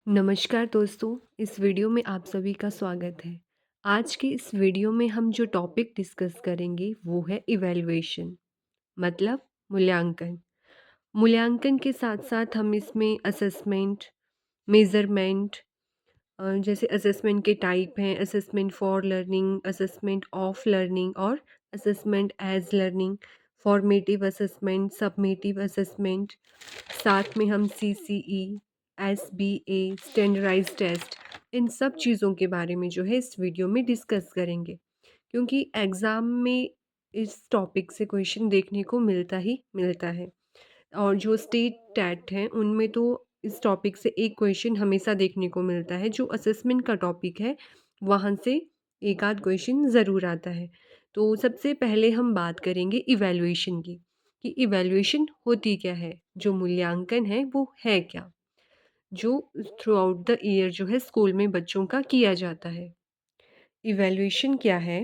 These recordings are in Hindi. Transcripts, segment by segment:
नमस्कार दोस्तों, इस वीडियो में आप सभी का स्वागत है। आज के इस वीडियो में हम जो टॉपिक डिस्कस करेंगे वो है इवैल्यूएशन मतलब मूल्यांकन। मूल्यांकन के साथ-साथ हम इसमें असेसमेंट, मेज़रमेंट जैसे असेसमेंट के टाइप हैं assessment for learning, assessment of learning और assessment as learning, formative assessment, summative assessment, साथ में हम सीसीई, एसबीए, स्टैंडर्डाइज्ड टेस्ट इन सब चीज़ों के बारे में जो है इस वीडियो में डिस्कस करेंगे। क्योंकि एग्ज़ाम में इस टॉपिक से क्वेश्चन देखने को मिलता ही मिलता है। और जो स्टेट टैट हैं उनमें तो इस टॉपिक से एक क्वेश्चन हमेशा देखने को मिलता है। जो असेसमेंट का टॉपिक है वहाँ से एक आध क्वेश्चन ज़रूर आता है। तो सबसे पहले हम बात करेंगे इवैल्यूएशन की कि इवैल्यूएशन होती क्या है? जो मूल्यांकन है वो है क्या? जो थ्रू आउट द ईयर जो है स्कूल में बच्चों का किया जाता है। इवैल्यूएशन क्या है?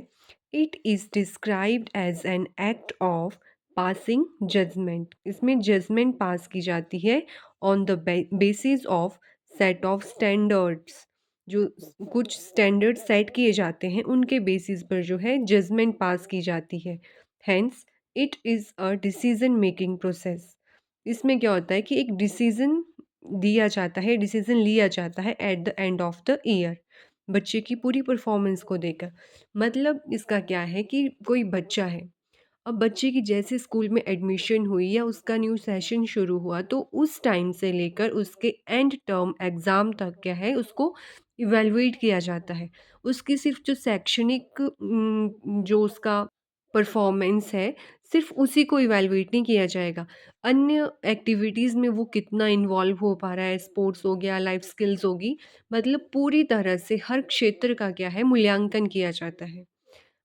It is described as an act of passing judgement. इसमें जजमेंट पास की जाती है on the basis of set of standards. जो कुछ स्टैंडर्ड सेट किए जाते हैं उनके बेसिस पर जो है जजमेंट पास की जाती है। Hence it is a decision making process. इसमें क्या होता है कि एक डिसीजन दिया जाता है, डिसीजन लिया जाता है at the end of the year बच्चे की पूरी परफॉर्मेंस को देकर। मतलब इसका क्या है कि कोई बच्चा है, अब बच्चे की जैसे स्कूल में एडमिशन हुई या उसका न्यू सेशन शुरू हुआ तो उस टाइम से लेकर उसके एंड टर्म एग्ज़ाम तक क्या है उसको इवैल्यूएट किया जाता है। उसकी सिर्फ़ जो शैक्षणिक जो उसका परफॉर्मेंस है, सिर्फ़ उसी को इवैल्यूएट नहीं किया जाएगा। अन्य एक्टिविटीज़ में वो कितना इन्वॉल्व हो पा रहा है, स्पोर्ट्स हो गया, लाइफ़ स्किल्स होगी, मतलब पूरी तरह से हर क्षेत्र का क्या है मूल्यांकन किया जाता है।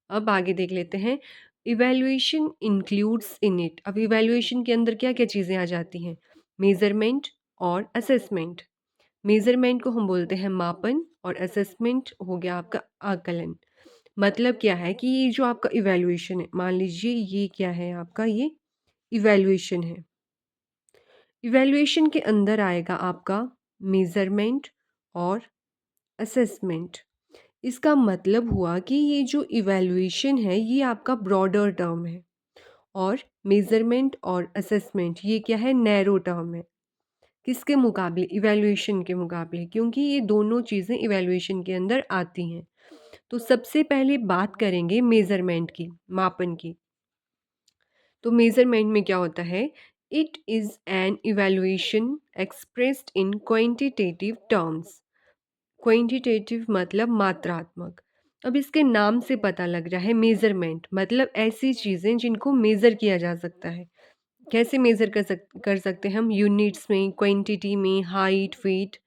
अब आगे देख लेते हैं, इवैल्यूएशन इंक्लूड्स इन इट। अब इवैल्यूएशन के अंदर क्या-क्या चीज़ें आ जाती हैं? मेज़रमेंट और असेसमेंट। मेज़रमेंट को हम बोलते हैं मापन और असेसमेंट हो गया आपका आकलन। मतलब क्या है कि ये जो आपका इवैल्यूएशन है, मान लीजिए ये क्या है आपका ये इवैल्यूएशन है। इवैल्यूएशन के अंदर आएगा आपका मेज़रमेंट और असेसमेंट। इसका मतलब हुआ कि ये जो इवैल्यूएशन है ये आपका ब्रॉडर टर्म है और मेज़रमेंट और असेसमेंट ये क्या है नैरो टर्म है। किसके मुकाबले? इवैल्यूएशन के मुकाबले, क्योंकि ये दोनों चीज़ें इवैल्यूएशन के अंदर आती हैं। तो सबसे पहले बात करेंगे मेज़रमेंट की, मापन की। तो मेज़रमेंट में क्या होता है? It is an evaluation expressed in quantitative terms. Quantitative मतलब मात्रात्मक। अब इसके नाम से पता लग रहा है मेज़रमेंट मतलब ऐसी चीज़ें जिनको मेज़र किया जा सकता है। कैसे मेज़र कर सकते हैं हम? यूनिट्स में, क्वांटिटी में, हाइट, वेट।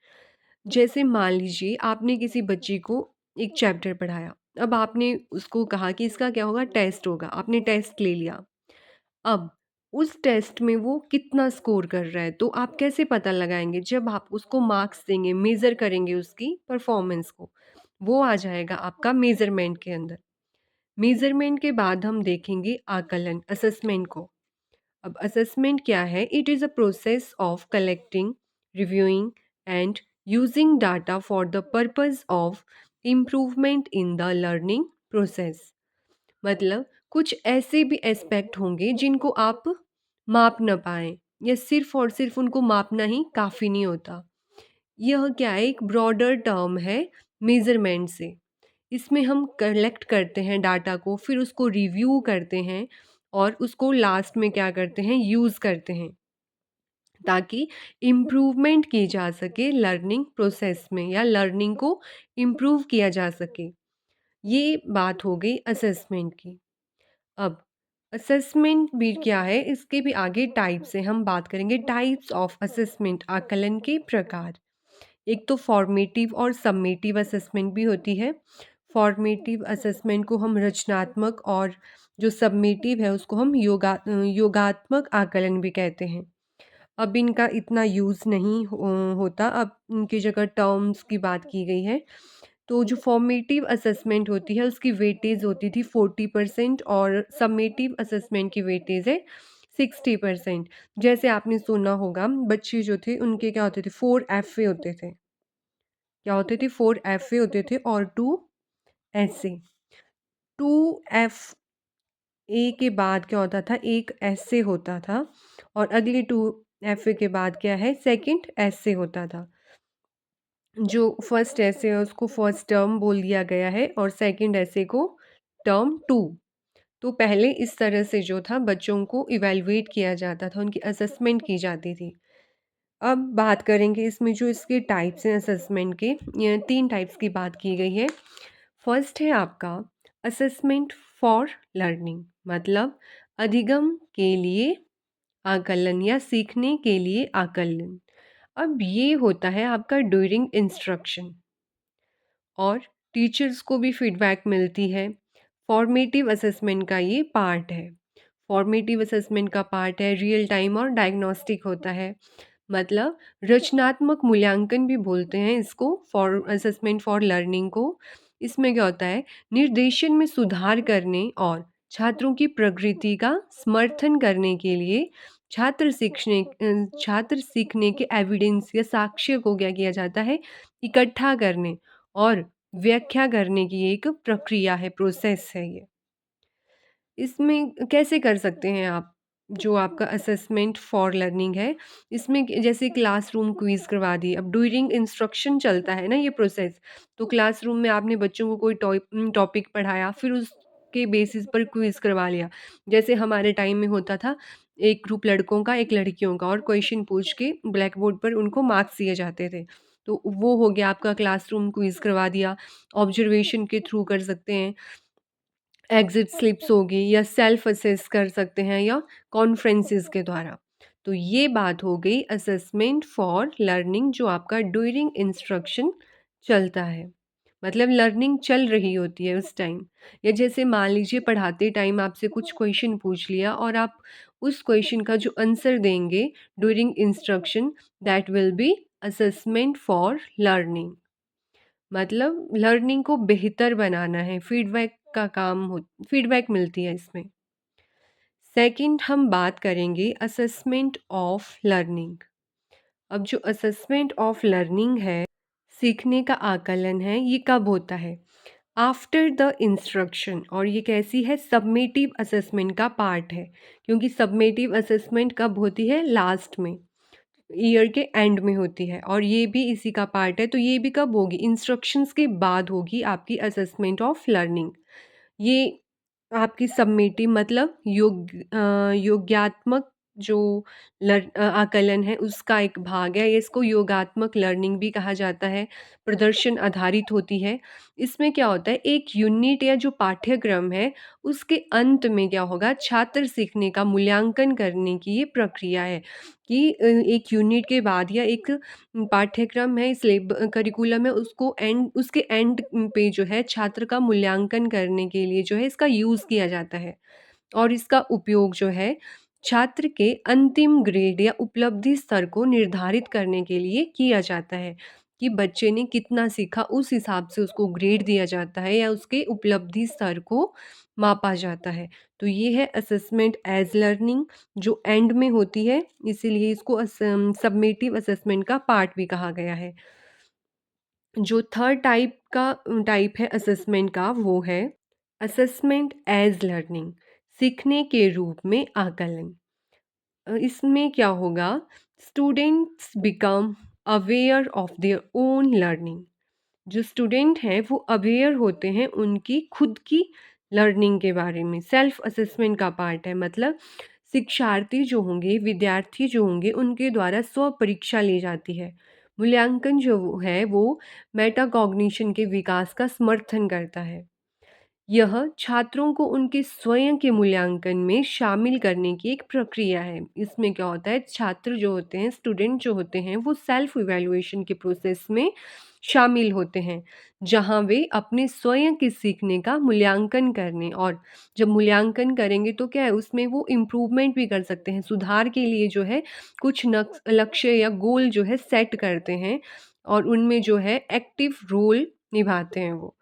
जैसे मान लीजिए आपने किसी बच्ची को एक चैप्टर पढ़ाया। अब आपने उसको कहा कि इसका क्या होगा? टेस्ट होगा। आपने टेस्ट ले लिया। अब उस टेस्ट में वो कितना स्कोर कर रहा है, तो आप कैसे पता लगाएँगे? जब आप उसको मार्क्स देंगे, मेज़र करेंगे उसकी परफ़ॉर्मेंस को, वो आ जाएगा आपका मेज़रमेंट के अंदर। मेज़रमेंट के बाद हम देखेंगे आकलन, असेसमेंट को। अब असेसमेंट क्या है? It is a process of collecting, reviewing and using data for the purpose of improvement in the learning process. मतलब कुछ ऐसे भी एस्पेक्ट होंगे जिनको आप माप ना पाएँ या सिर्फ़ और सिर्फ़ उनको मापना ही काफ़ी नहीं होता। यह क्या है? एक ब्रॉडर टर्म है मेज़रमेंट से। इसमें हम कलेक्ट करते हैं डाटा को, फिर उसको रिव्यू करते हैं और उसको लास्ट में क्या करते हैं? यूज़ करते हैं, ताकि इम्प्रूवमेंट की जा सके लर्निंग प्रोसेस में या लर्निंग को इम्प्रूव किया जा सके। ये बात हो गई असेसमेंट की। अब असेसमेंट भी क्या है? इसके भी आगे टाइप्स हैं, हम बात करेंगे टाइप्स ऑफ असेसमेंट, आकलन के प्रकार। एक तो फॉर्मेटिव और सम्मेटिव असेसमेंट भी होती है। फॉर्मेटिव असेसमेंट को हम रचनात्मक और जो सम्मेटिव है उसको हम योगात्मक आकलन भी कहते हैं। अब इनका इतना यूज़ नहीं होता, अब इनकी जगह टर्म्स की बात की गई है। तो जो फॉर्मेटिव असेसमेंट होती है उसकी वेटेज होती थी 40% और सम्मेटिव असेसमेंट की वेटेज है 60%। जैसे आपने सुना होगा बच्चे जो थे उनके क्या होते थे 4 एफए होते थे। क्या होते थे, 4 एफए होते थे और 2 एसए। 2 एफ ए के बाद क्या होता था, एक एसए होता था और अगले 2 एफए के बाद क्या है, सेकंड एसए होता था। जो फर्स्ट एसे है उसको फर्स्ट टर्म बोल दिया गया है और सेकंड एसे को टर्म 2। तो पहले इस तरह से जो था बच्चों को इवैल्यूएट किया जाता था, उनकी असेसमेंट की जाती थी। अब बात करेंगे इसमें जो इसके टाइप्स हैं असेसमेंट के, ये 3 टाइप्स की बात की गई है। फर्स्ट है आपका असेसमेंट फॉर लर्निंग, मतलब अधिगम के लिए आकलन या सीखने के लिए आकलन। अब ये होता है आपका ड्यूरिंग इंस्ट्रक्शन और टीचर्स को भी फीडबैक मिलती है। फॉर्मेटिव असेसमेंट का ये पार्ट है। फॉर्मेटिव असेसमेंट का पार्ट है, रियल टाइम और डायग्नोस्टिक होता है। मतलब रचनात्मक मूल्यांकन भी बोलते हैं इसको, फॉर असेसमेंट फॉर लर्निंग को। इसमें क्या होता है, निर्देशन में सुधार करने और छात्रों की प्रगति का समर्थन करने के लिए छात्र सीखने के एविडेंस या साक्ष्य को क्या किया जाता है, इकट्ठा करने और व्याख्या करने की एक प्रक्रिया है, प्रोसेस है ये। इसमें कैसे कर सकते हैं आप, जो आपका असेसमेंट फॉर लर्निंग है, इसमें जैसे क्लासरूम क्विज़ करवा दी। अब ड्यूरिंग इंस्ट्रक्शन चलता है ना ये प्रोसेस, तो क्लासरूम में आपने बच्चों को कोई टॉपिक पढ़ाया, फिर उसके बेसिस पर क्विज़ करवा लिया। जैसे हमारे टाइम में होता था, एक ग्रुप लड़कों का, एक लड़कियों का, और क्वेश्चन पूछ के ब्लैक बोर्ड पर उनको मार्क्स दिए जाते थे। तो वो हो गया आपका क्लासरूम क्विज़ करवा दिया। ऑब्जर्वेशन के थ्रू कर सकते हैं, एग्ज़िट स्लिप्स होगी, या सेल्फ असेस कर सकते हैं, या कॉन्फ्रेंसेस के द्वारा। तो ये बात हो गई असेसमेंट फॉर लर्निंग, जो आपका ड्यूरिंग इंस्ट्रक्शन चलता है। मतलब लर्निंग चल रही होती है उस टाइम। या जैसे मान लीजिए पढ़ाते टाइम आपसे कुछ क्वेश्चन पूछ लिया और आप उस क्वेश्चन का जो आंसर देंगे during instruction, that will be assessment for learning. मतलब लर्निंग को बेहतर बनाना है, फीडबैक का काम हो, फीडबैक मिलती है इसमें। सेकंड हम बात करेंगे असेसमेंट ऑफ लर्निंग। अब जो असेसमेंट ऑफ लर्निंग है, सीखने का आकलन है, ये कब होता है, आफ्टर द इंस्ट्रक्शन। और ये कैसी है, सबमेटिव असेसमेंट का पार्ट है। क्योंकि सबमेटिव असेसमेंट कब होती है, लास्ट में, ईयर के एंड में होती है, और ये भी इसी का पार्ट है। तो ये भी कब होगी, इंस्ट्रक्शंस के बाद होगी आपकी असेसमेंट ऑफ लर्निंग। ये आपकी सबमिटिव मतलब योग्यात्मक जो आकलन है उसका एक भाग है। ये इसको योगात्मक लर्निंग भी कहा जाता है, प्रदर्शन आधारित होती है। इसमें क्या होता है, एक यूनिट या जो पाठ्यक्रम है उसके अंत में क्या होगा, छात्र सीखने का मूल्यांकन करने की ये प्रक्रिया है। कि एक यूनिट के बाद या एक पाठ्यक्रम है, करिकुलम है, उसको उसके एंड पे जो है छात्र का मूल्यांकन करने के लिए जो है इसका यूज़ किया जाता है। और इसका उपयोग जो है छात्र के अंतिम ग्रेड या उपलब्धि स्तर को निर्धारित करने के लिए किया जाता है। कि बच्चे ने कितना सीखा, उस हिसाब से उसको ग्रेड दिया जाता है या उसके उपलब्धि स्तर को मापा जाता है। तो ये है असेसमेंट एज लर्निंग, जो एंड में होती है, इसीलिए इसको सबमेटिव असेसमेंट का पार्ट भी कहा गया है। जो थर्ड टाइप है असेसमेंट का, वो है असेसमेंट एज लर्निंग, सीखने के रूप में आकलन। इसमें क्या होगा, students become aware of their own learning. जो स्टूडेंट हैं वो अवेयर होते हैं उनकी खुद की लर्निंग के बारे में। सेल्फ असेसमेंट का पार्ट है, मतलब शिक्षार्थी जो होंगे, विद्यार्थी जो होंगे, उनके द्वारा स्व परीक्षा ली जाती है। मूल्यांकन जो है वो मेटाकॉग्निशन के विकास का समर्थन करता है। यह छात्रों को उनके स्वयं के मूल्यांकन में शामिल करने की एक प्रक्रिया है। इसमें क्या होता है, छात्र जो होते हैं, स्टूडेंट जो होते हैं, वो सेल्फ इवैल्यूएशन के प्रोसेस में शामिल होते हैं, जहाँ वे अपने स्वयं के सीखने का मूल्यांकन करने, और जब मूल्यांकन करेंगे तो क्या है, उसमें वो इम्प्रूवमेंट भी कर सकते हैं, सुधार के लिए जो है कुछ लक्ष्य या गोल जो है सेट करते हैं, और उनमें जो है एक्टिव रोल निभाते हैं वो।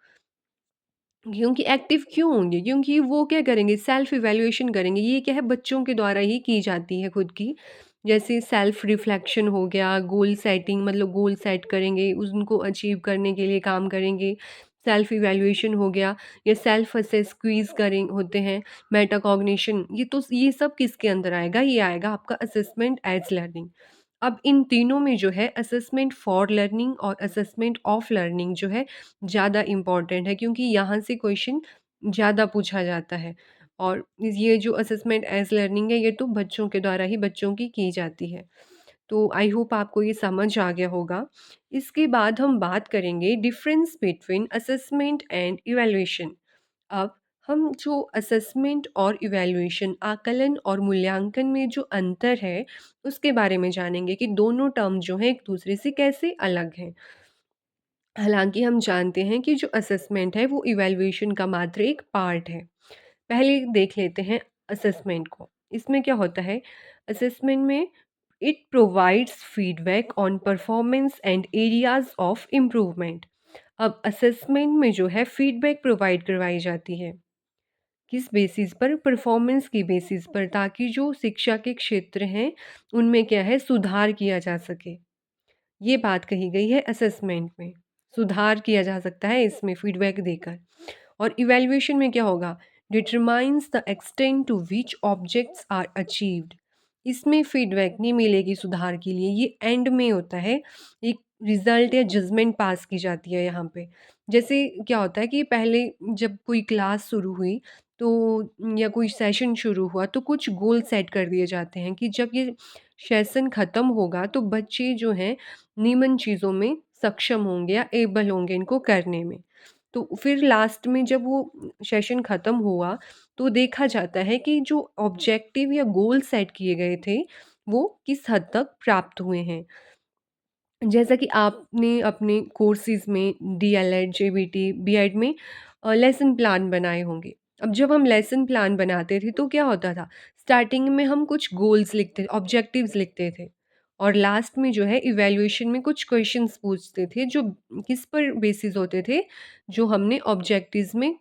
क्योंकि एक्टिव क्यों होंगे? क्योंकि वो क्या करेंगे, सेल्फ इवैल्यूएशन करेंगे। ये क्या है, बच्चों के द्वारा ही की जाती है खुद की। जैसे सेल्फ रिफ्लेक्शन हो गया, गोल सेटिंग मतलब गोल सेट करेंगे, उनको अचीव करने के लिए काम करेंगे। सेल्फ इवैल्यूएशन हो गया या सेल्फ असेस क्विज़ करें होते हैं, मेटाकॉग्निशन ये सब किसके अंदर आएगा? ये आएगा आपका असेसमेंट एज़ लर्निंग। अब इन तीनों में जो है असेसमेंट फॉर लर्निंग और असेसमेंट ऑफ लर्निंग जो है ज़्यादा इम्पोर्टेंट है, क्योंकि यहाँ से क्वेश्चन ज़्यादा पूछा जाता है। और ये जो असेसमेंट एज़ लर्निंग है ये तो बच्चों के द्वारा ही बच्चों की जाती है। तो आई होप आपको ये समझ आ गया होगा। इसके बाद हम बात करेंगे difference between assessment and evaluation. अब हम जो असेसमेंट और इवैल्यूएशन आकलन और मूल्यांकन में जो अंतर है उसके बारे में जानेंगे कि दोनों टर्म जो हैं एक दूसरे से कैसे अलग हैं। हालाँकि हम जानते हैं कि जो असेसमेंट है वो इवैल्यूएशन का मात्र एक पार्ट है। पहले देख लेते हैं असेसमेंट को। इसमें क्या होता है? असेसमेंट में it provides feedback on performance and areas of improvement. अब असेसमेंट में जो है फीडबैक प्रोवाइड करवाई जाती है। किस बेसिस पर? परफॉर्मेंस की बेसिस पर, ताकि जो शिक्षा के क्षेत्र हैं उनमें क्या है सुधार किया जा सके। ये बात कही गई है असेसमेंट में। सुधार किया जा सकता है इसमें फीडबैक देकर। और इवैल्यूएशन में क्या होगा? Determines the extent to which objects are achieved. इसमें फीडबैक नहीं मिलेगी सुधार के लिए, ये एंड में होता है। एक रिजल्ट या जजमेंट पास की जाती है यहाँ पे। जैसे क्या होता है कि पहले जब कोई क्लास शुरू हुई तो या कोई सेशन शुरू हुआ तो कुछ गोल सेट कर दिए जाते हैं कि जब ये सेशन ख़त्म होगा तो बच्चे जो हैं निम्न चीज़ों में सक्षम होंगे या एबल होंगे इनको करने में। तो फिर लास्ट में जब वो सेशन ख़त्म हुआ तो देखा जाता है कि जो ऑब्जेक्टिव या गोल सेट किए गए थे वो किस हद तक प्राप्त हुए हैं। जैसा कि आपने अपने कोर्सेज़ में डीएलएड, जेबीटी, बीएड में लेसन प्लान बनाए होंगे। अब जब हम लेसन प्लान बनाते थे तो क्या होता था? स्टार्टिंग में हम कुछ गोल्स लिखते ऑब्जेक्टिव्स लिखते थे और लास्ट में जो है इवैल्यूएशन में कुछ क्वेश्चंस पूछते थे जो किस पर बेसिस होते थे? जो हमने ऑब्जेक्टिव्स में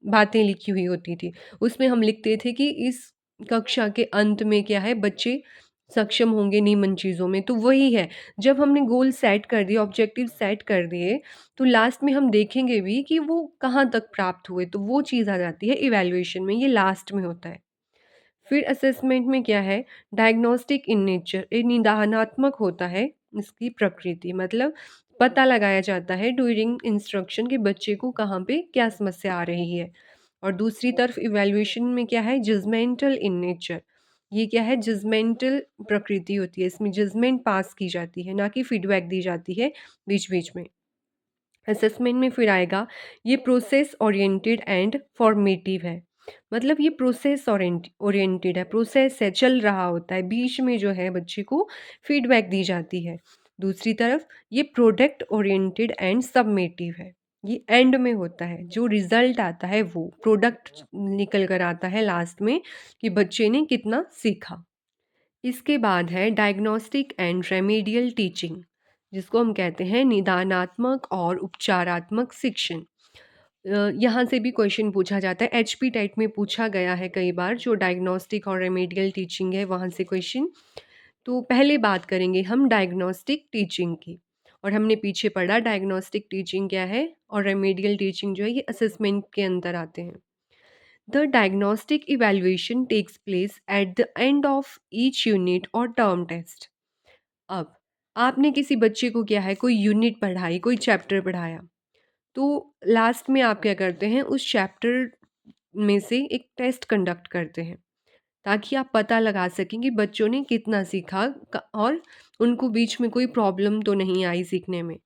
बातें लिखी हुई होती थी। उसमें हम लिखते थे कि इस कक्षा के अंत में क्या है बच्चे सक्षम होंगे निम्न चीज़ों में। तो वही है, जब हमने गोल सेट कर दिए, ऑब्जेक्टिव सेट कर दिए, तो लास्ट में हम देखेंगे भी कि वो कहाँ तक प्राप्त हुए, तो वो चीज़ आ जाती है इवैल्यूएशन में, ये लास्ट में होता है। फिर असेसमेंट में क्या है? डायग्नोस्टिक इन नेचर, ये निदानात्मक होता है इसकी प्रकृति, मतलब पता लगाया जाता है ड्यूरिंग इंस्ट्रक्शन कि बच्चे को कहाँ पे क्या समस्या आ रही है। और दूसरी तरफ इवैल्यूएशन में क्या है? जजमेंटल इन नेचर, ये क्या है? जजमेंटल प्रकृति होती है, इसमें जजमेंट पास की जाती है, ना कि फीडबैक दी जाती है बीच-बीच में। असेसमेंट में फिर आएगा ये प्रोसेस ओरिएंटेड एंड फॉर्मेटिव है, मतलब ये प्रोसेस ओरिएंटेड है, प्रोसेस है, चल रहा होता है, बीच में जो है बच्चे को फीडबैक दी जाती है। दूसरी तरफ ये प्रोडक्ट ओरिएंटेड एंड सबमेटिव है, ये एंड में होता है, जो रिजल्ट आता है वो प्रोडक्ट निकल कर आता है लास्ट में कि बच्चे ने कितना सीखा। इसके बाद है डायग्नोस्टिक एंड रेमेडियल टीचिंग, जिसको हम कहते हैं निदानात्मक और उपचारात्मक शिक्षण। यहाँ से भी क्वेश्चन पूछा जाता है, एचपी टाइप में पूछा गया है कई बार, जो डायग्नोस्टिक और रेमेडियल टीचिंग है वहाँ से क्वेश्चन। तो पहले बात करेंगे हम डायग्नोस्टिक टीचिंग की, और हमने पीछे पढ़ा डायग्नोस्टिक टीचिंग क्या है और रेमेडियल टीचिंग जो है ये असेसमेंट के अंदर आते हैं। The diagnostic evaluation takes place at the end of each unit or term test. अब आपने किसी बच्चे को क्या है कोई यूनिट पढ़ाई, कोई चैप्टर पढ़ाया, तो लास्ट में आप क्या करते हैं उस चैप्टर में से एक टेस्ट कंडक्ट करते हैं, ताकि आप पता लगा सकें कि बच्चों ने कितना सीखा और उनको बीच में कोई प्रॉब्लम तो नहीं आई सीखने में।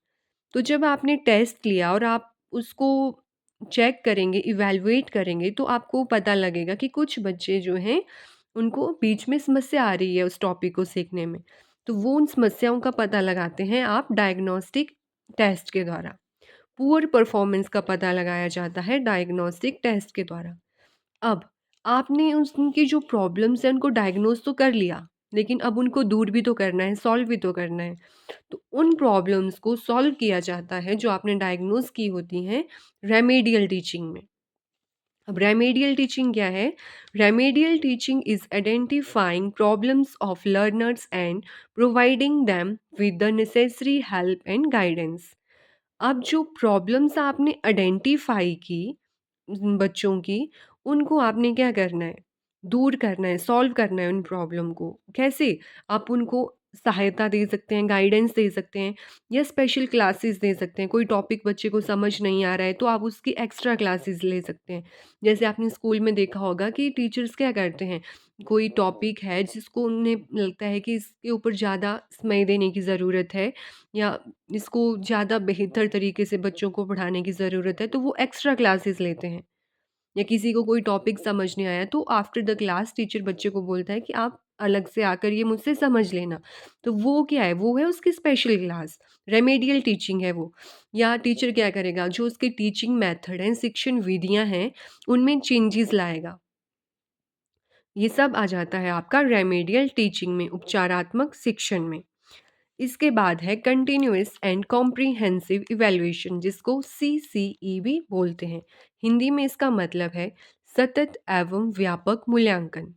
तो जब आपने टेस्ट लिया और आप उसको चेक करेंगे, इवैल्यूएट करेंगे, तो आपको पता लगेगा कि कुछ बच्चे जो हैं, उनको बीच में समस्या आ रही है उस टॉपिक को सीखने में। तो वो उन समस्याओं का पता लगाते हैं आप डायग्नोस्टिक टेस्ट के द्वारा। पुअर परफॉर्मेंस का पता लगाया जाता है डायग्नोस्टिक टेस्ट के द्वारा। अब आपने उनकी जो प्रॉब्लम्स हैं उनको डायग्नोज़ तो कर लिया, लेकिन अब उनको दूर भी तो करना है, सॉल्व भी तो करना है। तो उन प्रॉब्लम्स को सॉल्व किया जाता है जो आपने डायग्नोज़ की होती हैं रेमेडियल टीचिंग में। अब रेमेडियल टीचिंग क्या है? Remedial teaching is identifying problems of learners and providing them with the necessary help and guidance. अब जो प्रॉब्लम्स आपने आइडेंटिफाई की बच्चों की, उनको आपने क्या करना है? दूर करना है, सॉल्व करना है उन प्रॉब्लम को। कैसे? आप उनको सहायता दे सकते हैं, गाइडेंस दे सकते हैं या स्पेशल क्लासेस दे सकते हैं। कोई टॉपिक बच्चे को समझ नहीं आ रहा है तो आप उसकी एक्स्ट्रा क्लासेस ले सकते हैं। जैसे आपने स्कूल में देखा होगा कि टीचर्स क्या करते हैं, कोई टॉपिक है जिसको उन्हें लगता है कि इसके ऊपर ज़्यादा समय देने की ज़रूरत है या इसको ज़्यादा बेहतर तरीके से बच्चों को पढ़ाने की ज़रूरत है, तो वो एक्स्ट्रा क्लासेस लेते हैं। या किसी को कोई टॉपिक समझ नहीं आया तो आफ्टर द क्लास टीचर बच्चे को बोलता है कि आप अलग से आकर ये मुझसे समझ लेना। तो वो क्या है? वो है उसकी स्पेशल क्लास, रेमेडियल टीचिंग है वो। या टीचर क्या करेगा? जो उसके टीचिंग मेथड हैं, शिक्षण विधियाँ हैं, उनमें चेंजेस लाएगा। ये सब आ जाता है आपका रेमेडियल टीचिंग में, उपचारात्मक शिक्षण में। इसके बाद है कंटिन्यूअस एंड कॉम्प्रिहेंसिव इवैल्यूएशन, जिसको सीसीई भी बोलते हैं। हिंदी में इसका मतलब है सतत एवं व्यापक मूल्यांकन।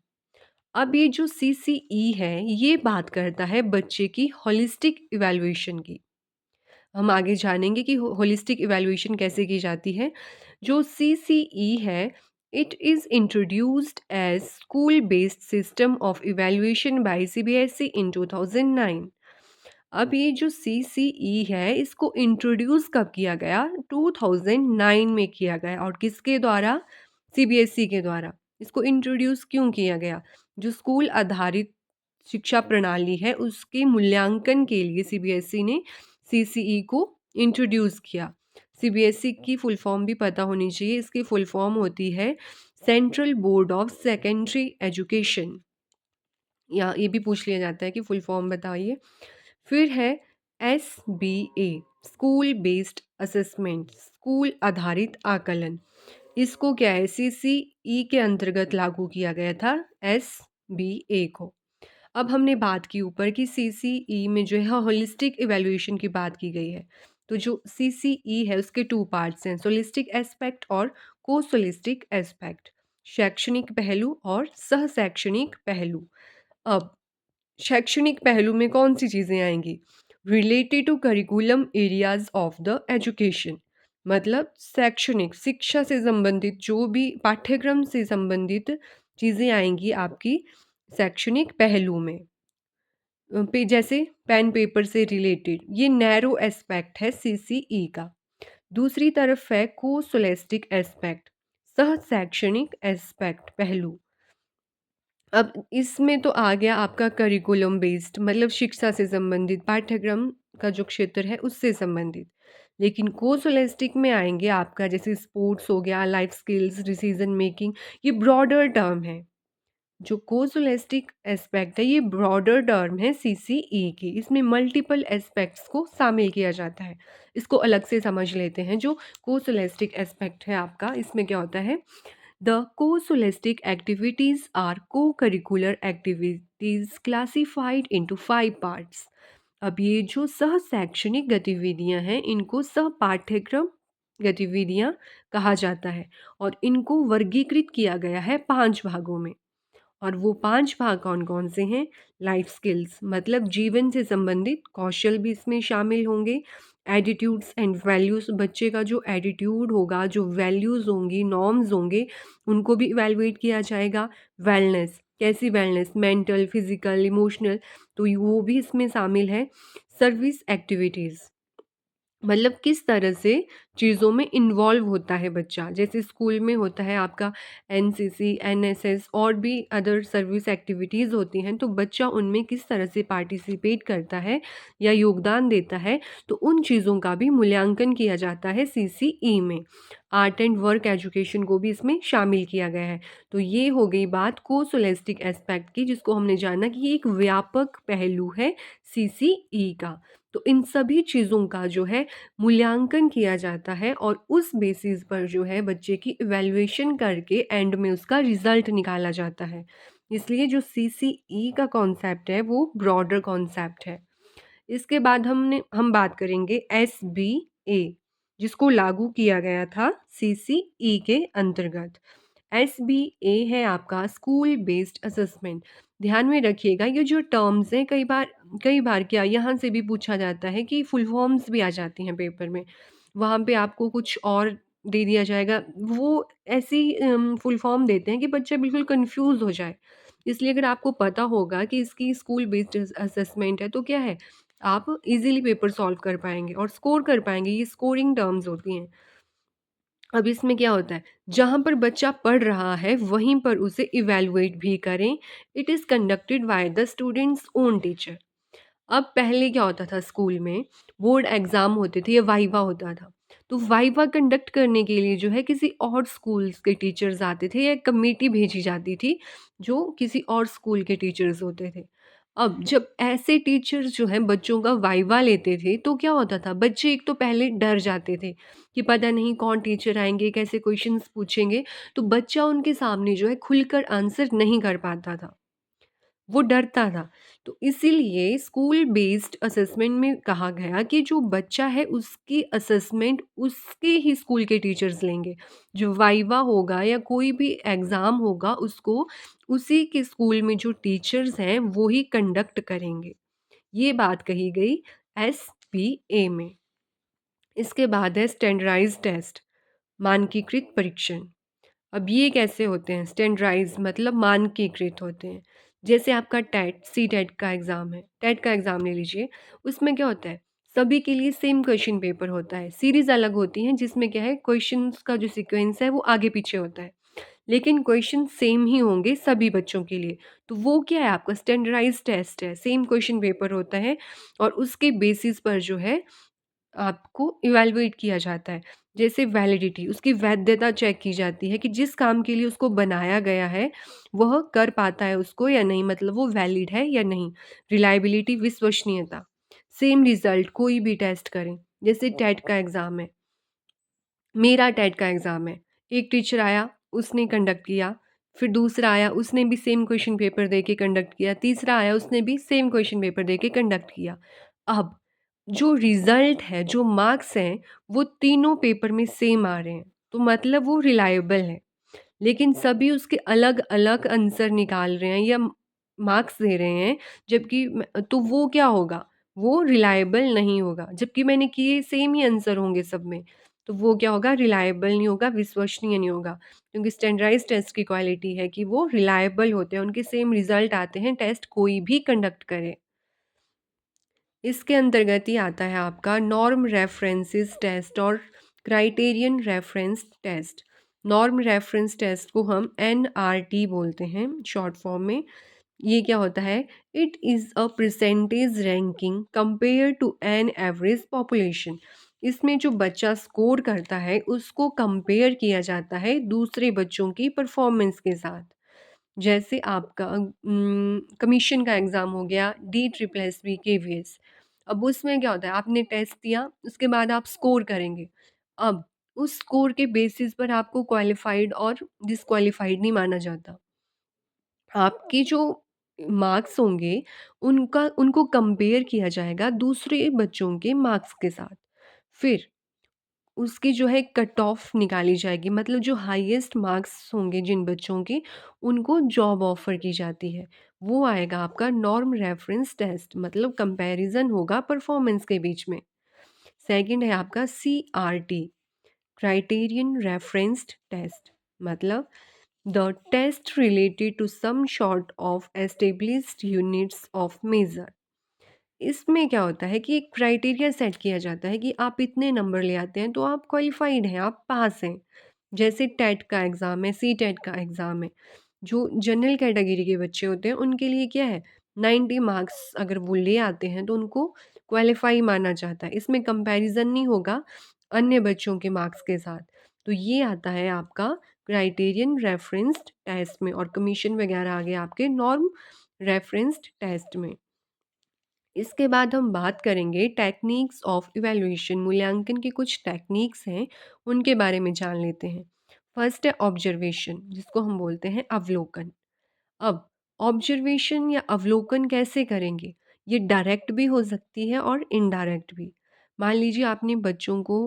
अब ये जो सीसीई है ये बात करता है बच्चे की होलिस्टिक इवैल्यूएशन की। हम आगे जानेंगे कि होलिस्टिक इवैल्यूएशन कैसे की जाती है। जो सीसीई है, it is introduced as school based system of evaluation by CBSE in 2009। अब ये जो सीसीई है इसको इंट्रोड्यूस कब किया गया? 2009 में किया गया। और किसके द्वारा? सीबीएसई के द्वारा। इसको इंट्रोड्यूस क्यों किया गया? जो स्कूल आधारित शिक्षा प्रणाली है उसके मूल्यांकन के लिए सीबीएसई ने सीसीई को इंट्रोड्यूस किया। सीबीएसई की फुल फॉर्म भी पता होनी चाहिए। इसकी फुल फॉर्म होती है central board of secondary education. या ये भी पूछ लिया जाता है कि फुल फॉर्म बताइए। फिर है SBA, school based assessment, school आधारित आकलन। इसको क्या है? सीसीई के अंतर्गत लागू किया गया था एसबीए को। अब हमने बात की ऊपर कि सीसीई में जो है होलिस्टिक इवैल्यूएशन की बात की गई है। तो जो सीसीई है उसके टू पार्ट्स हैं, सोलिस्टिक एस्पेक्ट और को सोलिस्टिक एस्पेक्ट, शैक्षणिक पहलू और सह शैक्षणिक पहलू। अब शैक्षणिक पहलू में कौन-सी चीज़ें आएँगी? Related to curriculum areas of the education, मतलब शैक्षणिक शिक्षा से संबंधित जो भी पाठ्यक्रम से संबंधित चीज़ें आएँगी आपकी शैक्षणिक पहलू में। जैसे पेन पेपर से रिलेटेड, ये नैरो एस्पेक्ट है सीसीई का। दूसरी तरफ है को-सोलेस्टिक एस्पेक्ट, सह शैक्षणिक एस्पेक्ट पहलू। अब इसमें तो आ गया आपका करिकुलम बेस्ड, मतलब शिक्षा से संबंधित, पाठ्यक्रम का जो क्षेत्र है उससे संबंधित। लेकिन कोर्सोलेस्टिक में आएँगे आपका जैसे स्पोर्ट्स हो गया, लाइफ स्किल्स, डिसीजन मेकिंग, ये ब्रॉडर टर्म है। जो कोर्सोलेस्टिक एस्पेक्ट है ये ब्रॉडर टर्म है सीसीई की। इसमें मल्टीपल एस्पेक्ट्स को शामिल किया जाता है। इसको अलग से समझ लेते हैं। जो कोर्सोलेस्टिक एस्पेक्ट है आपका, इसमें क्या होता है? The co-scholastic activities are co-curricular activities classified into 5 parts. अब ये जो सह शैक्षणिक गतिविधियां हैं इनको सह पाठ्यक्रम गतिविधियां कहा जाता है और इनको वर्गीकृत किया गया है 5 भागों में। और वो 5 भाग कौन-कौन से हैं? लाइफ स्किल्स, मतलब जीवन से संबंधित कौशल भी इसमें शामिल होंगे। एटीट्यूड्स एंड वैल्यूज़, बच्चे का जो एटीट्यूड होगा, जो वैल्यूज़ होंगी, नॉर्म्स होंगे, उनको भी इवैल्यूएट किया जाएगा। वेलनेस, कैसी वेलनेस? मेंटल, फिज़िकल, इमोशनल, तो वो भी इसमें शामिल है। सर्विस एक्टिविटीज़, मतलब किस तरह से चीज़ों में इन्वॉल्व होता है बच्चा। जैसे स्कूल में होता है आपका एनसीसी, एनएसएस और भी अदर सर्विस एक्टिविटीज़ होती हैं, तो बच्चा उनमें किस तरह से पार्टिसिपेट करता है या योगदान देता है, तो उन चीज़ों का भी मूल्यांकन किया जाता है सीसीई में। आर्ट एंड वर्क एजुकेशन को भी इसमें शामिल किया गया है। तो ये हो गई बात कोसोलेस्टिक एस्पेक्ट की, जिसको हमने जाना कि ये एक व्यापक पहलू है सीसीई का। तो इन सभी चीज़ों का जो है मूल्यांकन किया जाता है और उस बेसिस पर जो है बच्चे की इवैल्यूएशन करके एंड में उसका रिज़ल्ट निकाला जाता है। इसलिए जो सीसीई का कॉन्सेप्ट है वो ब्रॉडर कॉन्सेप्ट है। इसके बाद हम बात करेंगे एसबीए। जिसको लागू किया गया था सीसीई के अंतर्गत। एसबीए है आपका स्कूल बेस्ड असेसमेंट। ध्यान में रखिएगा ये जो टर्म्स हैं कई बार क्या यहाँ से भी पूछा जाता है कि फुल फॉर्म्स भी आ जाती हैं पेपर में। वहाँ पे आपको कुछ और दे दिया जाएगा। वो ऐसी फुल फॉर्म देते हैं कि बच्चा बिल्कुल कन्फ्यूज़ हो जाए। इसलिए अगर आपको पता होगा कि इसकी स्कूल बेस्ड असेसमेंट है तो क्या है, आप ईज़िली पेपर सॉल्व कर पाएँगे और स्कोर कर पाएँगे। ये स्कोरिंग टर्म्स होती हैं। अब इसमें क्या होता है, जहाँ पर बच्चा पढ़ रहा है वहीं पर उसे इवैल्यूएट भी करें। It is conducted by the students own teacher. अब पहले क्या होता था स्कूल में, बोर्ड एग्ज़ाम होते थे या वाइवा होता था। तो वाइवा कंडक्ट करने के लिए जो है किसी और स्कूल्स के टीचर्स आते थे या एक कमेटी भेजी जाती थी, जो किसी और स्कूल के टीचर्स होते थे। अब जब ऐसे टीचर्स जो हैं बच्चों का वाइवा लेते थे, तो क्या होता था, बच्चे एक तो पहले डर जाते थे कि पता नहीं कौन टीचर आएँगे, कैसे क्वेश्चंस पूछेंगे, तो बच्चा उनके सामने जो है खुलकर आंसर नहीं कर पाता था। वो डरता था। तो इसीलिए स्कूल बेस्ड असेसमेंट में कहा गया कि जो बच्चा है उसकी असेसमेंट उसके ही स्कूल के टीचर्स लेंगे। जो वाइवा होगा या कोई भी एग्ज़ाम होगा उसको उसी के स्कूल में जो टीचर्स हैं वो ही कंडक्ट करेंगे। ये बात कही गई एसपीए में। इसके बाद है स्टैंडर्डाइज्ड टेस्ट, मानकीकृत परीक्षण। अब ये कैसे होते हैं? स्टैंडर्डाइज़ मतलब मानकीकृत होते हैं। जैसे आपका टेट, सी-टेट का एग्ज़ाम है, टेट का एग्ज़ाम ले लीजिए, उसमें क्या होता है, सभी के लिए सेम क्वेश्चन पेपर होता है। सीरीज़ अलग होती हैं जिसमें क्या है क्वेश्चंस का जो सीक्वेंस है वो आगे-पीछे होता है। लेकिन क्वेश्चन सेम ही होंगे सभी बच्चों के लिए। तो वो क्या है, आपका स्टैंडर्डाइज़्ड टेस्ट है, सेम क्वेश्चन पेपर होता है और उसके बेसिस पर जो है आपको इवैल्यूएट किया जाता है। जैसे वैलिडिटी, उसकी वैधता चेक की जाती है कि जिस काम के लिए उसको बनाया गया है, वह कर पाता है उसको या नहीं, मतलब वो वैलिड है या नहीं। रिलायबिलिटी, विश्वसनीयता, सेम रिज़ल्ट कोई भी टेस्ट करें। जैसे टेट का एग्ज़ाम है, मेरा टेट का एग्ज़ाम है, एक टीचर आया, उसने कंडक्ट किया, फिर दूसरा आया, उसने भी सेम क्वेश्चन पेपर दे के कंडक्ट किया, तीसरा आया, उसने भी सेम क्वेश्चन पेपर दे के कंडक्ट किया। अब जो रिज़ल्ट है, जो मार्क्स हैं, वो तीनों पेपर में सेम आ रहे हैं, तो मतलब वो रिलायबल है। लेकिन सभी उसके अलग-अलग आंसर निकाल रहे हैं या मार्क्स दे रहे हैं, जबकि तो वो क्या होगा? वो रिलायबल नहीं होगा। जबकि मैंने किए सेम ही आंसर होंगे सब में, तो वो क्या होगा? रिलायबल नहीं होगा, विश्वसनीय नहीं होगा। क्योंकि स्टैंडर्डाइज़्ड टेस्ट की क्वालिटी है कि वो रिलायबल होते हैं, उनके सेम रिज़ल्ट आते हैं, टेस्ट कोई भी कंडक्ट करे। इसके अंतर्गत ही आता है आपका नॉर्म रेफरेंसेस टेस्ट और criterion reference test. Norm reference test को हम एनआरटी बोलते हैं शॉर्ट फॉर्म में। ये क्या होता है? It is a percentage ranking compare to an average population. इसमें जो बच्चा स्कोर करता है उसको कंपेयर किया जाता है दूसरे बच्चों की परफॉर्मेंस के साथ। जैसे आपका कमीशन का एग्ज़ाम हो गया, D triple S B KVS. अब उसमें क्या होता है, आपने टेस्ट दिया, उसके बाद आप स्कोर करेंगे। अब उस स्कोर के बेसिस पर आपको क्वालिफ़ाइड और डिसक्वालिफ़ाइड नहीं माना जाता। आपके जो मार्क्स होंगे, उनको कंपेयर किया जाएगा दूसरे बच्चों के मार्क्स के साथ। फिर उसकी जो है कट ऑफ निकाली जाएगी, मतलब जो हाईएस्ट मार्क्स होंगे जिन बच्चों के, उनको जॉब ऑफ़र की जाती है। वो आएगा आपका नॉर्म रेफ़रेंस टेस्ट, मतलब कंपैरिज़न होगा परफ़ॉर्मेंस के बीच में। सेकंड है आपका सीआरटी, क्राइटेरियन रेफ़रेंस्ड टेस्ट, मतलब the test related to some sort of established units of measure. इसमें क्या होता है कि एक क्राइटेरिया सेट किया जाता है कि आप इतने नंबर ले आते हैं तो आप क्वालिफाइड हैं, आप पास हैं। जैसे टेट का एग्ज़ाम है, सी टेट का एग्ज़ाम है। जो जनरल कैटेगरी के बच्चे होते हैं उनके लिए क्या है, 90 मार्क्स अगर वो ले आते हैं तो उनको क्वालिफाई माना जाता है। इसमें कंपैरिजन नहीं होगा अन्य बच्चों के मार्क्स के साथ। तो ये आता है आपका क्राइटेरियन रेफरेंस्ड टेस्ट में और कमीशन वगैरह आ गया आपके नॉर्म रेफरेंस्ड टेस्ट में। इसके बाद हम बात करेंगे टेक्निक्स ऑफ इवैल्यूएशन, मूल्यांकन की कुछ टेक्निक्स हैं, उनके बारे में जान लेते हैं। फर्स्ट है ऑब्जर्वेशन, जिसको हम बोलते हैं अवलोकन। अब ऑब्जर्वेशन या अवलोकन कैसे करेंगे? ये डायरेक्ट भी हो सकती है और इनडायरेक्ट भी। मान लीजिए आपने बच्चों को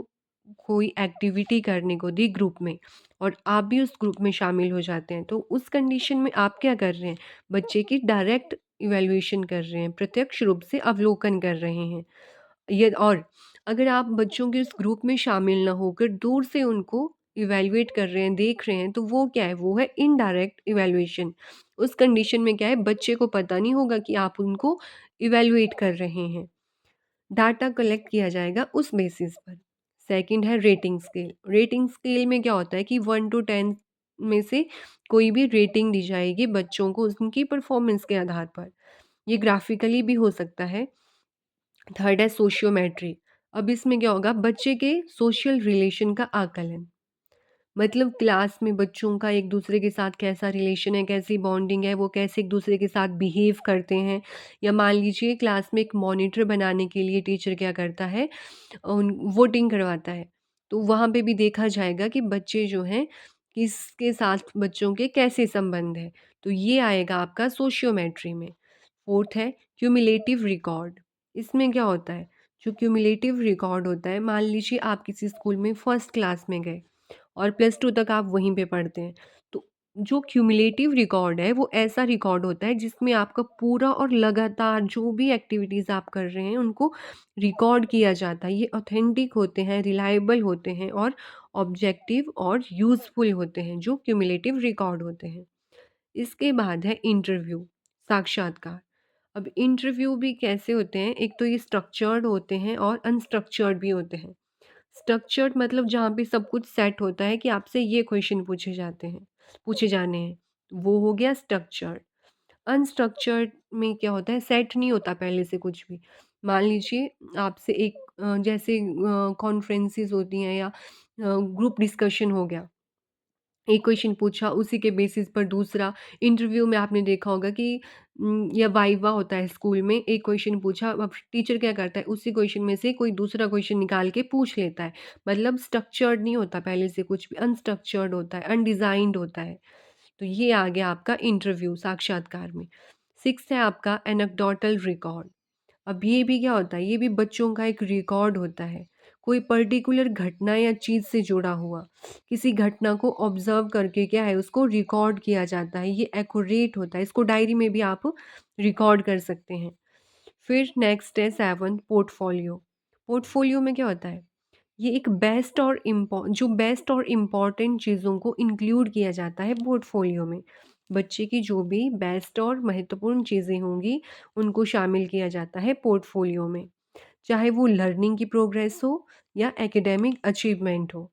कोई एक्टिविटी करने को दी ग्रुप में और आप भी उस ग्रुप में शामिल हो जाते हैं, तो उस कंडीशन में आप क्या कर रहे हैं? बच्चे की डायरेक्ट इवैल्यूएशन कर रहे हैं, प्रत्यक्ष रूप से अवलोकन कर रहे हैं। ये और अगर आप बच्चों के उस ग्रुप में शामिल ना होकर दूर से उनको इवैल्यूएट कर रहे हैं, देख रहे हैं, तो वो क्या है? वो है इनडायरेक्ट इवैल्यूएशन। उस कंडीशन में क्या है? बच्चे को पता नहीं होगा कि आप उनको इवैल्यूएट कर रहे हैं। डाटा कलेक्ट किया जाएगा उस बेसिस पर। सेकंड है रेटिंग स्केल। रेटिंग स्केल में क्या होता है कि 1 टू 10 में से कोई भी रेटिंग दी जाएगी बच्चों को उनकी परफॉर्मेंस के आधार पर। ये ग्राफिकली भी हो सकता है। थर्ड है सोशियोमेट्री। अब इसमें क्या होगा? बच्चे के सोशल रिलेशन का आकलन। मतलब क्लास में बच्चों का एक दूसरे के साथ कैसा रिलेशन है, कैसी बॉन्डिंग है, वो कैसे एक दूसरे के साथ बिहेव करते हैं। या मान लीजिए क्लास में एक मॉनिटर बनाने के लिए टीचर क्या करता है, उन वोटिंग करवाता है। तो वहाँ पे भी देखा जाएगा कि बच्चे जो हैं किसके साथ बच्चों के कैसे संबंध हैं। तो ये आएगा आपका सोशियोमेट्री में। फोर्थ है क्यूमुलेटिव रिकॉर्ड। इसमें क्या होता है? जो क्यूमुलेटिव रिकॉर्ड होता है, मान लीजिए आप किसी स्कूल में फर्स्ट क्लास में गए और +2 तक आप वहीं पे पढ़ते हैं। तो जो क्यूमुलेटिव रिकॉर्ड है वो ऐसा रिकॉर्ड होता है जिसमें आपका पूरा और लगातार जो भी एक्टिविटीज़ आप कर रहे हैं उनको रिकॉर्ड किया जाता है। ये ऑथेंटिक होते हैं, रिलायबल होते हैं और ऑब्जेक्टिव और यूज़फुल होते हैं, जो क्यूमुलेटिव रिकॉर्ड होते हैं। इसके बाद है इंटरव्यू, साक्षात्कार। अब इंटरव्यू भी कैसे होते हैं? एक तो ये स्ट्रक्चर्ड होते हैं और अनस्ट्रक्चर्ड भी होते हैं। स्ट्रक्चर्ड मतलब जहाँ पे सब कुछ सेट होता है कि आपसे ये क्वेश्चन पूछे जाने हैं, वो हो गया स्ट्रक्चर्ड। अनस्ट्रक्चर्ड में क्या होता है? सेट नहीं होता पहले से कुछ भी। मान लीजिए आपसे एक जैसे कॉन्फ्रेंसेस होती हैं या ग्रुप डिस्कशन हो गया। एक क्वेश्चन पूछा, उसी के बेसिस पर दूसरा। इंटरव्यू में आपने देखा होगा कि या वाइवा होता है स्कूल में, एक क्वेश्चन पूछा, अब टीचर क्या करता है, उसी क्वेश्चन में से कोई दूसरा क्वेश्चन निकाल के पूछ लेता है। मतलब स्ट्रक्चर्ड नहीं होता पहले से कुछ भी, अनस्ट्रक्चर्ड होता है, अनडिज़ाइंड होता है। तो ये आ गया आपका इंटरव्यू, साक्षात्कार में। 6th है आपका एनेक्डोटल रिकॉर्ड। अब ये भी क्या होता है? ये भी बच्चों का एक रिकॉर्ड होता है। कोई पर्टिकुलर घटना या चीज़ से जुड़ा हुआ, किसी घटना को ऑब्ज़र्व करके क्या है उसको रिकॉर्ड किया जाता है। ये एक्यूरेट होता है। इसको डायरी में भी आप रिकॉर्ड कर सकते हैं। फिर नेक्स्ट है 7th पोर्टफोलियो। पोर्टफोलियो में क्या होता है? ये एक बेस्ट और इम्पोर्टेंट चीज़ों को इंक्लूड किया जाता है पोर्टफोलियो में। बच्चे की जो भी बेस्ट और महत्वपूर्ण चीज़ें होंगी, उनको शामिल किया जाता है पोर्टफोलियो में। चाहे वो लर्निंग की प्रोग्रेस हो या एकेडमिक अचीवमेंट हो।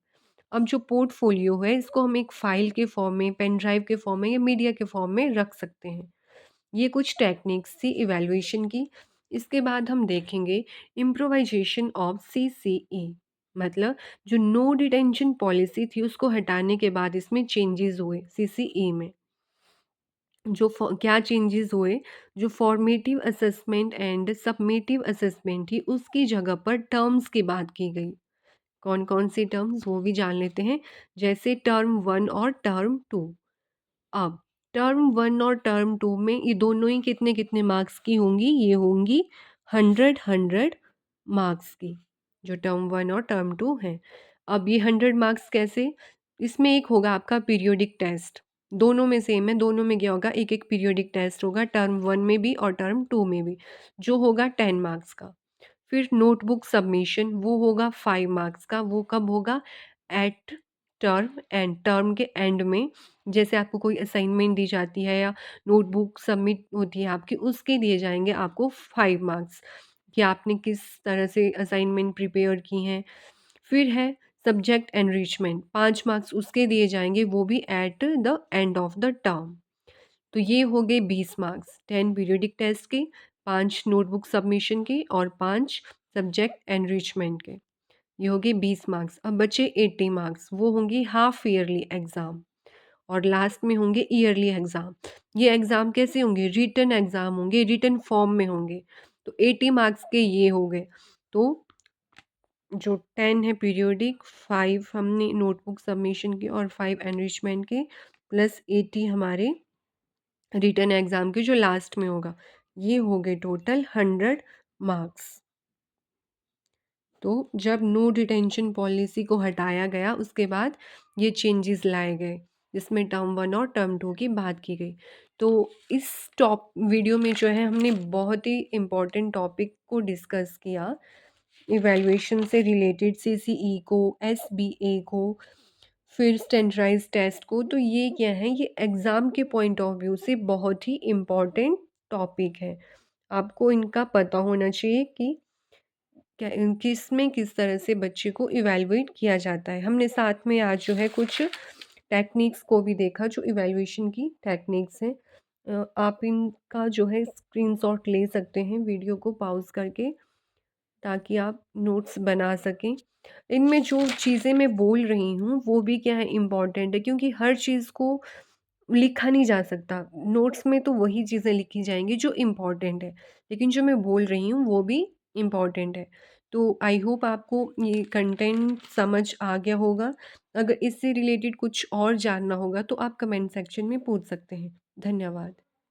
अब जो पोर्टफोलियो है, इसको हम एक फ़ाइल के फॉर्म में, पेन ड्राइव के फॉर्म में या मीडिया के फॉर्म में रख सकते हैं। ये कुछ टेक्निक्स थी इवैल्यूएशन की। इसके बाद हम देखेंगे इम्प्रोवाइज़ेशन ऑफ सीसीई। मतलब जो नो डिटेंशन पॉलिसी थी उसको हटाने के बाद इसमें चेंजेस हुए सीसीई में। क्या चेंजेस हुए? जो formative assessment and summative assessment थी उसकी जगह पर टर्म्स की बात की गई। कौन-कौन सी टर्म्स वो भी जान लेते हैं। जैसे टर्म 1 और टर्म 2। अब टर्म 1 और टर्म 2 में ये दोनों ही कितने-कितने मार्क्स की होंगी? ये होंगी 100 मार्क्स की, जो टर्म 1 और टर्म 2 हैं। अब ये 100 मार्क्स कैसे? इसमें एक होगा आपका पीरियोडिक टेस्ट, दोनों में सेम है, दोनों में क्या होगा, एक-एक पीरियोडिक टेस्ट होगा, टर्म 1 में भी और टर्म 2 में भी, जो होगा 10 मार्क्स का। फिर नोटबुक सबमिशन वो होगा 5 मार्क्स का, वो कब होगा? एट टर्म के एंड में। जैसे आपको कोई असाइनमेंट दी जाती है या नोटबुक सबमिट होती है आपकी, उसके दिए जाएँगे आपको 5 मार्क्स कि आपने किस तरह से असाइनमेंट प्रिपेयर की हैं। फिर है सब्जेक्ट एनरिचमेंट, 5 मार्क्स उसके दिए जाएँगे, वो भी at the end of the term. तो ये हो गए 20 मार्क्स, 10 पीरियोडिक टेस्ट के, 5 नोटबुक सबमिशन के और 5 सब्जेक्ट एनरिचमेंट के। ये हो गए 20 मार्क्स। अब बचे 80 मार्क्स, वो होंगी हाफ ईयरली एग्ज़ाम और लास्ट में होंगे ईयरली एग्ज़ाम। ये एग्ज़ाम कैसे होंगे? रिटन एग्ज़ाम होंगे, रिटन फॉर्म में होंगे। तो 80 मार्क्स के ये हो गए। तो जो 10 है पीरियोडिक, 5 हमने नोटबुक सबमिशन के और 5 एनरिचमेंट के, प्लस 80 हमारे रिटन एग्ज़ाम के जो लास्ट में होगा। ये हो गए टोटल 100 मार्क्स। तो जब नो डिटेंशन पॉलिसी को हटाया गया उसके बाद ये चेंजेस लाए गए, जिसमें टर्म 1 और टर्म 2 की बात की गई। तो इस टॉप वीडियो में जो है हमने बहुत ही इम्पोर्टेंट टॉपिक को डिस्कस किया, इवैल्यूएशन से रिलेटेड सीसीई को, एसबीए को, फिर स्टैंडर्डाइज्ड टेस्ट को। तो ये क्या है, ये एग्ज़ाम के पॉइंट ऑफ व्यू से बहुत ही इम्पोर्टेंट टॉपिक है। आपको इनका पता होना चाहिए कि क्या किसमें किस तरह से बच्चे को इवैल्यूएट किया जाता है। हमने साथ में आज जो है कुछ टेक्निक्स को भी देखा जो इवैल्यूएशन की टेक्निक्स हैं। आप इनका जो है स्क्रीनशॉट ले सकते हैं वीडियो को पॉज़ करके, ताकि आप नोट्स बना सकें। इनमें जो चीज़ें मैं बोल रही हूँ वो भी क्या है, इम्पोर्टेंट है, क्योंकि हर चीज़ को लिखा नहीं जा सकता। नोट्स में तो वही चीज़ें लिखी जाएँगी जो इम्पोर्टेंट है, लेकिन जो मैं बोल रही हूँ वो भी इम्पोर्टेंट है। तो आई होप आपको ये कंटेंट समझ आ गया होगा। अगर इससे रिलेटेड कुछ और जानना होगा तो आप कमेंट सेक्शन में पूछ सकते हैं। धन्यवाद।